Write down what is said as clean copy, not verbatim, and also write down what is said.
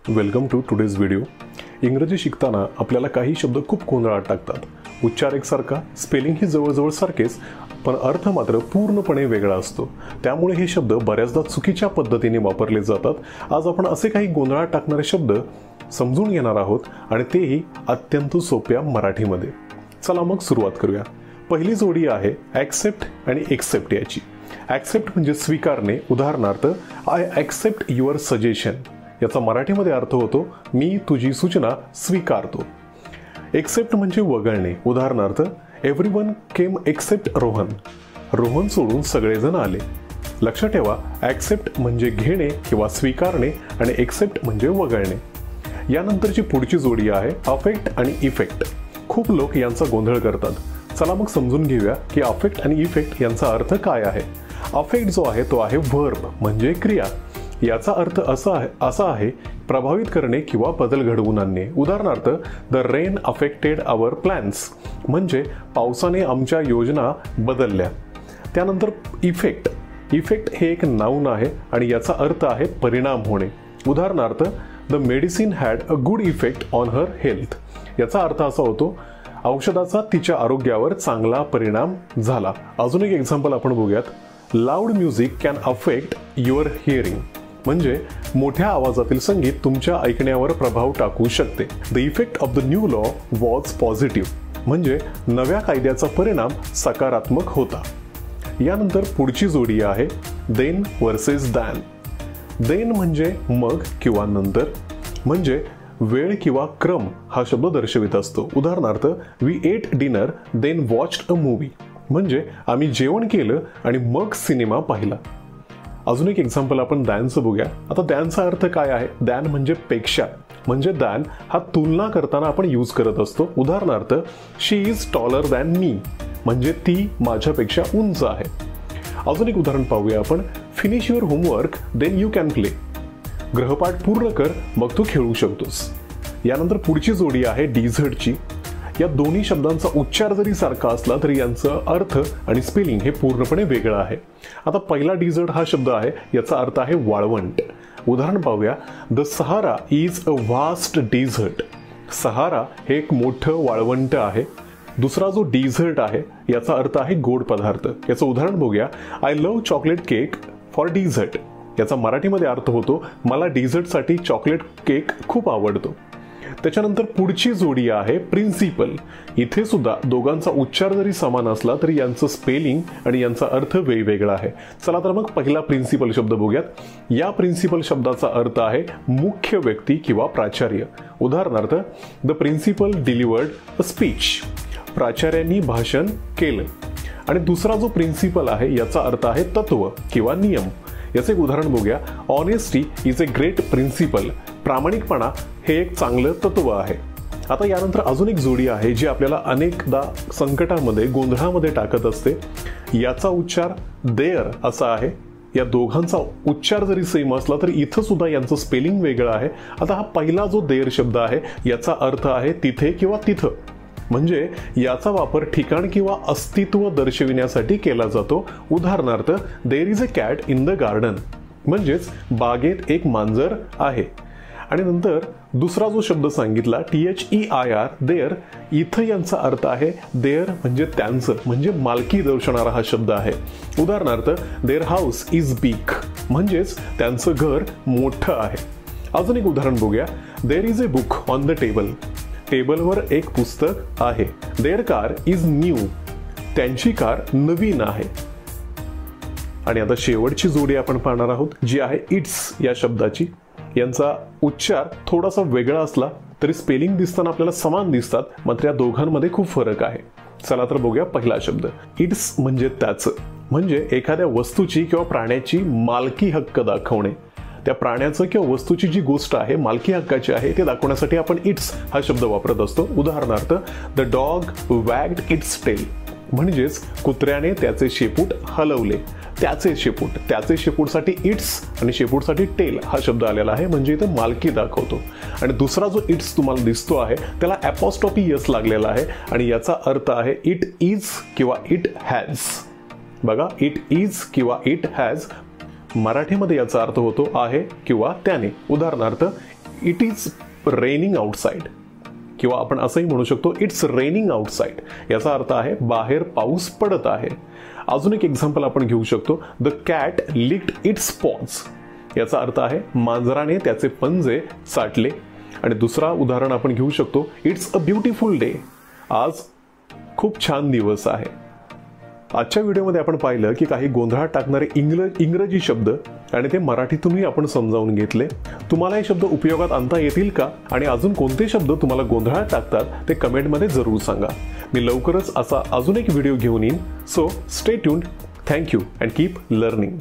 Welcome to today's video. इंग्रजी शिकताना आपल्याला काही शब्द खूप गोंधळात टाकतात। उच्चार एकसारखा, स्पेलिंग ही जवळजवळ सारखेच, पण अर्थ मात्र पूर्णपणे वेगळा असतो। त्यामुळे हे शब्द बऱ्याचदा चुकीच्या पद्धतीने वापरले जातात। आज आपण असे काही गोंधळात टाकणारे शब्द समजून घेणार आहोत आणि तेही अत्यंत सोप्या मराठीमध्ये। चला मग सुरुवात करूया। पहिली जोडी आहे ॲक्सेप्ट आणि एक्सेप्ट याची। ॲक्सेप्ट म्हणजे स्वीकारणे, उदाहरणार्थ आय ॲक्सेप्ट युअर सजेशन। याचा मराठीमध्ये अर्थ होतो मी तुझी सूचना स्वीकारतो। एक्सेप्ट म्हणजे वगळणे, उदाहरणार्थ एव्हरीवन केम एक्सेप्ट रोहन। रोहन सोडून सगळेजण आले। लक्षात ठेवा, ॲक्सेप्ट म्हणजे घेणे किंवा स्वीकारणे आणि एक्सेप्ट म्हणजे वगळणे। यानंतरची पुढची जोडी आहे अफेक्ट आणि इफेक्ट। खूप लोक यांचा गोंधळ करतात। चला मग समजून घेऊया की अफेक्ट आणि इफेक्ट यांचा अर्थ काय आहे। अफेक्ट जो आहे तो आहे वर्ब म्हणजे क्रिया। याचा अर्थ असा आहे प्रभावित करणे किंवा बदल घडवून आणणे। उदाहरणार्थ the rain affected our plans म्हणजे पावसाने आमच्या योजना बदलल्या। त्यानंतर इफेक्ट हे एक नाउन आहे आणि याचा अर्थ आहे परिणाम होणे। उदाहरणार्थ the medicine had a good effect on her health. याचा अर्थ असा होतो औषधाचा तिच्या आरोग्यावर चांगला परिणाम झाला। अजून एक एक्झाम्पल आपण बघूयात। Loud music can affect your hearing म्हणजे मोठ्या आवाजातील संगीत तुमच्या ऐकण्यावर प्रभाव टाकू शकते। The effect of the new law was positive म्हणजे नव्या कायद्याचा परिणाम सकारात्मक होता। यानंतर पुढची जोडी आहे देन वर्सेस दॅन। देन म्हणजे मग किंवा नंतर, म्हणजे वेळ किंवा क्रम हा शब्द दर्शवित असतो। उदाहरणार्थ we ate dinner then watched a movie म्हणजे आम्ही जेवण केलं आणि मग सिनेमा पाहिला। अजून एक एक्झाम्पल आपण दॅनचं बघूया। आता दॅनचा अर्थ काय आहे? दॅन म्हणजे पेक्षा, म्हणजे दॅन हा तुलना करताना आपण यूज करत असतो। उदाहरणार्थ शी इज टॉलर दॅन मी म्हणजे ती माझ्यापेक्षा उंच आहे। अजून एक उदाहरण पाहूया आपण। Finish your homework then you can play. गृहपाठ पूर्ण कर मग तू खेळू शकतोस। यानंतर पुढची जोडी आहे डिझर्टची। या दोन्ही शब्दांचा उच्चार जरी सारखा असला तरी यांचा अर्थ आणि स्पेलिंग हे पूर्णपणे वेगळं आहे। आता पहिला डिझर्ट हा शब्द आहे, याचा अर्थ आहे वाळवंट। उदाहरण पाहूया। The Sahara is a vast desert. Sahara हे एक मोठं वाळवंट आहे। दुसरा जो डिझर्ट आहे याचा अर्थ आहे गोड पदार्थ। याचं उदाहरण बघूया। I love chocolate cake for dessert. याचा मराठीमध्ये अर्थ होतो मला डिझर्टसाठी चॉकलेट केक खूप आवडतो। त्याच्यानंतर पुढची जोडी आहे प्रिन्सिपल। इथे सुद्धा दोघांचा उच्चार जरी समान असला तरी यांचं स्पेलिंग आणि यांचा अर्थ वेगवेगळा आहे। चला तर मग पहिला प्रिन्सिपल शब्द बघूयात। या प्रिन्सिपल शब्दाचा अर्थ आहे मुख्य व्यक्ती किंवा प्राचार्य। उदाहरणार्थ the principal delivered a speech. प्राचार्यांनी भाषण केलं। आणि दुसरा जो प्रिन्सिपल आहे याचा अर्थ आहे तत्व किंवा नियम। याचे एक उदाहरण बघूया। Honesty is a great principle. प्रामाणिकपणा हे एक चांगलं तत्व आहे। आता यानंतर अजून एक जोडी आहे जी आपल्याला अनेकदा संकटामध्ये गोंधळामध्ये टाकत असते। याचा उच्चार देअर असा आहे। या दोघांचा उच्चार जरी सेम असला तरी इथं सुद्धा यांचं स्पेलिंग वेगळं आहे। आता हा पहिला जो देअर शब्द आहे याचा अर्थ आहे तिथे किंवा तिथं, म्हणजे याचा वापर ठिकाण किंवा अस्तित्व दर्शविण्यासाठी केला जातो। उदाहरणार्थ there is a cat in the garden म्हणजेच बागेत एक मांजर आहे। आणि नंतर दुसरा जो शब्द सांगितला THEIR देअर, इथं यांचा अर्थ आहे देअर म्हणजे त्यांचं, म्हणजे मालकी दर्शवणारा हा शब्द आहे। उदाहरणार्थ देअर हाऊस इज बिग म्हणजेच त्यांचं घर मोठं आहे। अजून एक उदाहरण बघूया। There is a book on the table. टेबलवर एक पुस्तक आहे। देअर कार इज न्यू त्यांची कार नवीन आहे। आणि आता शेवटची जोडी आपण पाहणार आहोत जी आहे इट्स या शब्दाची। यांचा उच्चार थोडासा वेगळा असला तरी स्पेलिंग दिसताना आपल्याला समान दिसतात, मात्र या दोघांमध्ये खूप फरक आहे। चला तर बघूया पहिला शब्द। इट्स म्हणजे त्याचं, म्हणजे एखाद्या वस्तूची किंवा प्राण्याची मालकी हक्क दाखवणे। त्या प्राण्याचं किंवा वस्तूची जी गोष्ट आहे मालकी हक्काची आहे ते दाखवण्यासाठी आपण इट्स हा शब्द वापरत असतो। उदाहरणार्थ द डॉग वॅग्ड इट्स टेल म्हणजेच कुत्र्याने त्याचे शेपूट हलवले। त्याचे शेपूटसाठी इट्स आणि शेपूटसाठी टेल हा शब्द आलेला आहे, म्हणजे इथं मालकी दाखवतो। आणि दुसरा जो इट्स तुम्हाला दिसतो आहे त्याला ॲपॉस्ट्रॉफी एस लागलेला आहे आणि याचा अर्थ आहे इट इज किंवा इट हॅज। बघा, इट इज किंवा इट हॅज मराठीमध्ये याचा अर्थ होतो आहे किंवा त्याने। उदाहरणार्थ इट इज रेनिंग आउटसाइड, किंवा आपण असंही म्हणू शकतो इट्स रेनिंग आउटसाइड. याचा अर्थ आहे बाहेर पाऊस पडत आहे. अजून एक एक्झाम्पल आपण घेऊ शकतो, the cat licked it's pause. याचा अर्थ आहे मांजराने त्याचे पंजे चाटले. आणि दुसरा उदाहरण आपण घेऊ शकतो, इट्स अ ब्युटिफुल डे. आज खूप छान दिवस आहे. आजच्या व्हिडिओमध्ये आपण पाहिलं की काही गोंधळात टाकणारे इंग्रजी शब्द आणि ते मराठीतूनही आपण समजावून घेतले. तुम्हाला हे शब्द उपयोगात आणता येतील का आणि अजून कोणते शब्द तुम्हाला गोंधळात टाकतात ते कमेंटमध्ये जरूर सांगा. मी लवकरच असा अजून एक व्हिडिओ घेऊन येईन. So stay tuned. Thank you and keep learning.